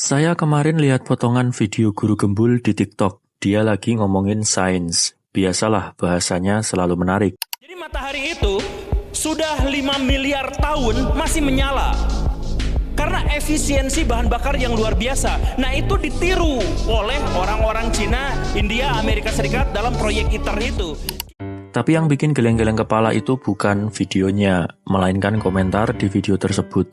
Saya kemarin lihat potongan video guru gembul di TikTok. Dia lagi ngomongin sains. Biasalah bahasanya selalu menarik. Jadi matahari itu sudah 5 miliar tahun masih menyala. Karena efisiensi bahan bakar yang luar biasa. Nah, itu ditiru oleh orang-orang Cina, India, Amerika Serikat dalam proyek ITER itu. Tapi yang bikin geleng-geleng kepala itu bukan videonya, melainkan komentar di video tersebut.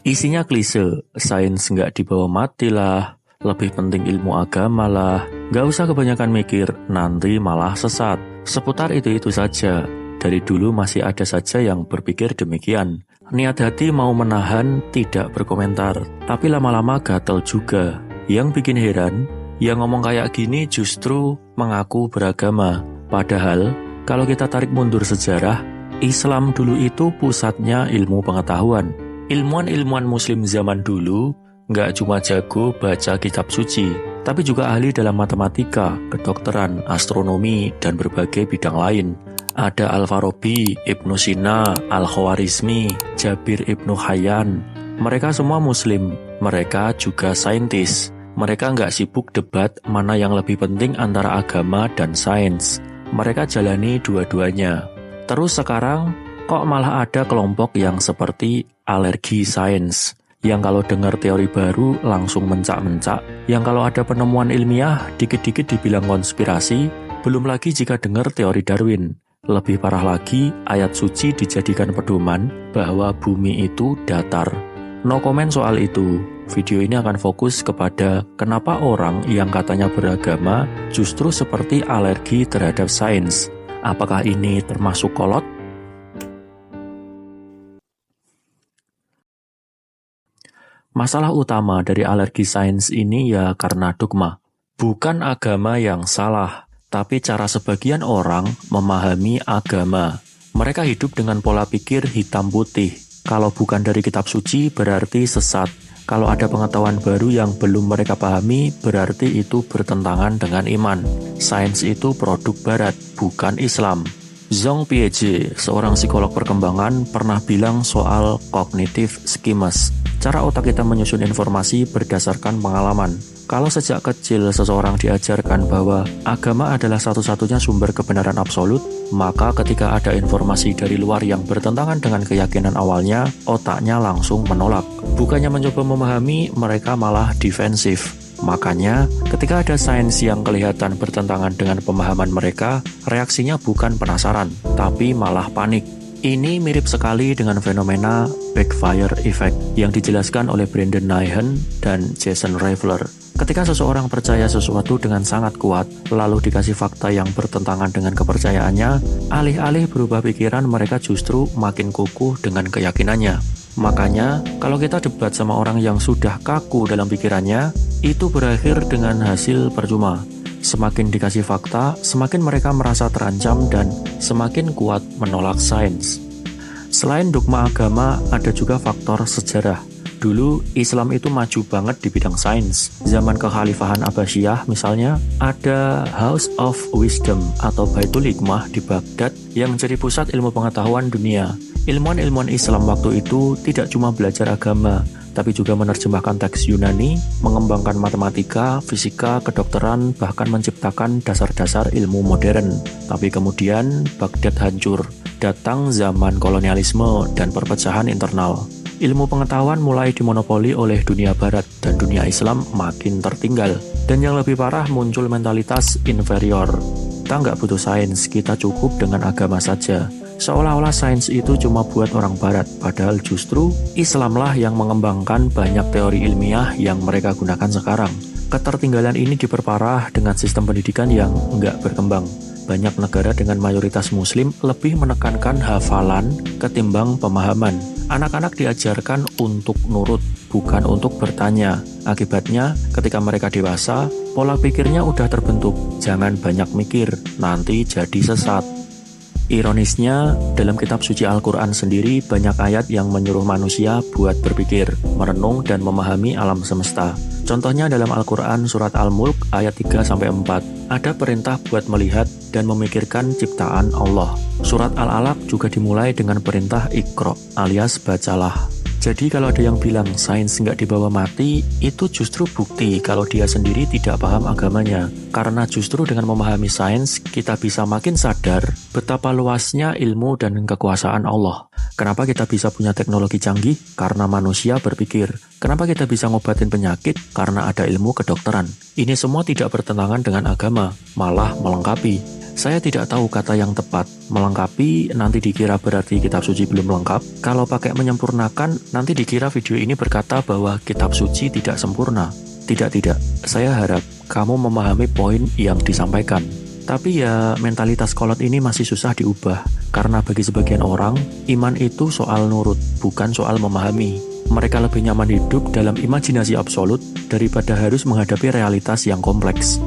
Isinya klise, sains nggak dibawa mati lah, lebih penting ilmu agama lah, nggak usah kebanyakan mikir, nanti malah sesat. Seputar itu-itu saja. Dari dulu masih ada saja yang berpikir demikian. Niat hati mau menahan, tidak berkomentar, tapi lama-lama gatel juga. Yang bikin heran, yang ngomong kayak gini justru mengaku beragama. Padahal, kalau kita tarik mundur sejarah, Islam dulu itu pusatnya ilmu pengetahuan. Ilmuwan-ilmuwan muslim zaman dulu nggak cuma jago baca kitab suci, tapi juga ahli dalam matematika, kedokteran, astronomi, dan berbagai bidang lain. Ada Al-Farabi, Ibnu Sina, Al-Khwarizmi, Jabir Ibnu Hayyan. Mereka semua muslim, mereka juga saintis. Mereka nggak sibuk debat mana yang lebih penting antara agama dan sains. Mereka jalani dua-duanya. Terus sekarang, kok malah ada kelompok yang seperti alergi sains, yang kalau dengar teori baru langsung mencak-mencak, yang kalau ada penemuan ilmiah dikit-dikit dibilang konspirasi, belum lagi jika dengar teori Darwin. Lebih parah lagi, ayat suci dijadikan pedoman bahwa bumi itu datar. No komen soal itu. Video ini akan fokus kepada kenapa orang yang katanya beragama justru seperti alergi terhadap sains. Apakah ini termasuk kolot? Masalah utama dari alergi sains ini ya karena dogma. Bukan agama yang salah, tapi cara sebagian orang memahami agama. Mereka hidup dengan pola pikir hitam putih. Kalau bukan dari kitab suci berarti sesat. Kalau ada pengetahuan baru yang belum mereka pahami berarti itu bertentangan dengan iman. Sains itu produk barat, bukan Islam. Zhong Piaget, seorang psikolog perkembangan, pernah bilang soal cognitive schemes. Cara otak kita menyusun informasi berdasarkan pengalaman. Kalau sejak kecil seseorang diajarkan bahwa agama adalah satu-satunya sumber kebenaran absolut, maka ketika ada informasi dari luar yang bertentangan dengan keyakinan awalnya, otaknya langsung menolak. Bukannya mencoba memahami, mereka malah defensif. Makanya, ketika ada sains yang kelihatan bertentangan dengan pemahaman mereka, reaksinya bukan penasaran, tapi malah panik. Ini mirip sekali dengan fenomena backfire effect yang dijelaskan oleh Brendan Nyhan dan Jason Raveler. Ketika seseorang percaya sesuatu dengan sangat kuat, lalu dikasih fakta yang bertentangan dengan kepercayaannya, alih-alih berubah pikiran mereka justru makin kukuh dengan keyakinannya. Makanya, kalau kita debat sama orang yang sudah kaku dalam pikirannya, itu berakhir dengan hasil percuma. Semakin dikasih fakta, semakin mereka merasa terancam dan semakin kuat menolak sains. Selain dogma agama, ada juga faktor sejarah. Dulu, Islam itu maju banget di bidang sains. Zaman kekhalifahan Abbasiyah misalnya, ada House of Wisdom atau Baitul Hikmah di Baghdad yang menjadi pusat ilmu pengetahuan dunia. Ilmuwan-ilmuwan Islam waktu itu tidak cuma belajar agama, tapi juga menerjemahkan teks Yunani, mengembangkan matematika, fisika, kedokteran, bahkan menciptakan dasar-dasar ilmu modern. Tapi kemudian Baghdad hancur, datang zaman kolonialisme dan perpecahan internal. Ilmu pengetahuan mulai dimonopoli oleh dunia barat dan dunia Islam makin tertinggal. Dan yang lebih parah muncul mentalitas inferior. Kita nggak butuh sains, kita cukup dengan agama saja. Seolah-olah sains itu cuma buat orang barat, padahal justru Islamlah yang mengembangkan banyak teori ilmiah yang mereka gunakan sekarang. Ketertinggalan ini diperparah dengan sistem pendidikan yang nggak berkembang. Banyak negara dengan mayoritas muslim lebih menekankan hafalan ketimbang pemahaman. Anak-anak diajarkan untuk nurut, bukan untuk bertanya. Akibatnya, ketika mereka dewasa, pola pikirnya udah terbentuk. Jangan banyak mikir, nanti jadi sesat. Ironisnya, dalam kitab suci Al-Quran sendiri banyak ayat yang menyuruh manusia buat berpikir, merenung, dan memahami alam semesta. Contohnya dalam Al-Quran surat Al-Mulk ayat 3-4, ada perintah buat melihat dan memikirkan ciptaan Allah. Surat Al-Alaq juga dimulai dengan perintah Iqra alias bacalah. Jadi kalau ada yang bilang sains nggak dibawa mati, itu justru bukti kalau dia sendiri tidak paham agamanya. Karena justru dengan memahami sains, kita bisa makin sadar betapa luasnya ilmu dan kekuasaan Allah. Kenapa kita bisa punya teknologi canggih? Karena manusia berpikir. Kenapa kita bisa ngobatin penyakit? Karena ada ilmu kedokteran. Ini semua tidak bertentangan dengan agama, malah melengkapi. Saya tidak tahu kata yang tepat. Melengkapi nanti dikira berarti kitab suci belum lengkap. Kalau pakai menyempurnakan, nanti dikira video ini berkata bahwa kitab suci tidak sempurna. Tidak. Saya harap kamu memahami poin yang disampaikan. Tapi ya, mentalitas kolot ini masih susah diubah. Karena bagi sebagian orang, iman itu soal nurut, bukan soal memahami. Mereka lebih nyaman hidup dalam imajinasi absolut daripada harus menghadapi realitas yang kompleks.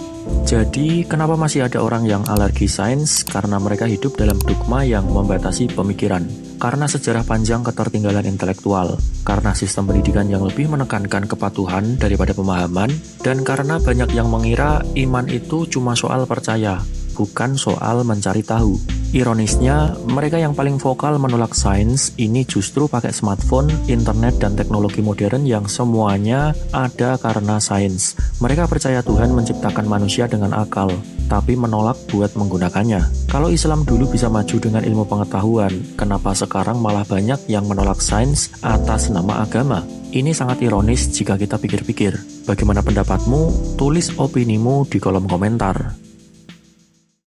Jadi, kenapa masih ada orang yang alergi sains? Karena mereka hidup dalam dogma yang membatasi pemikiran. Karena sejarah panjang ketertinggalan intelektual. Karena sistem pendidikan yang lebih menekankan kepatuhan daripada pemahaman. Dan karena banyak yang mengira iman itu cuma soal percaya, bukan soal mencari tahu. Ironisnya, mereka yang paling vokal menolak sains ini justru pakai smartphone, internet, dan teknologi modern yang semuanya ada karena sains. Mereka percaya Tuhan menciptakan manusia dengan akal, tapi menolak buat menggunakannya. Kalau Islam dulu bisa maju dengan ilmu pengetahuan, kenapa sekarang malah banyak yang menolak sains atas nama agama? Ini sangat ironis jika kita pikir-pikir. Bagaimana pendapatmu? Tulis opinimu di kolom komentar.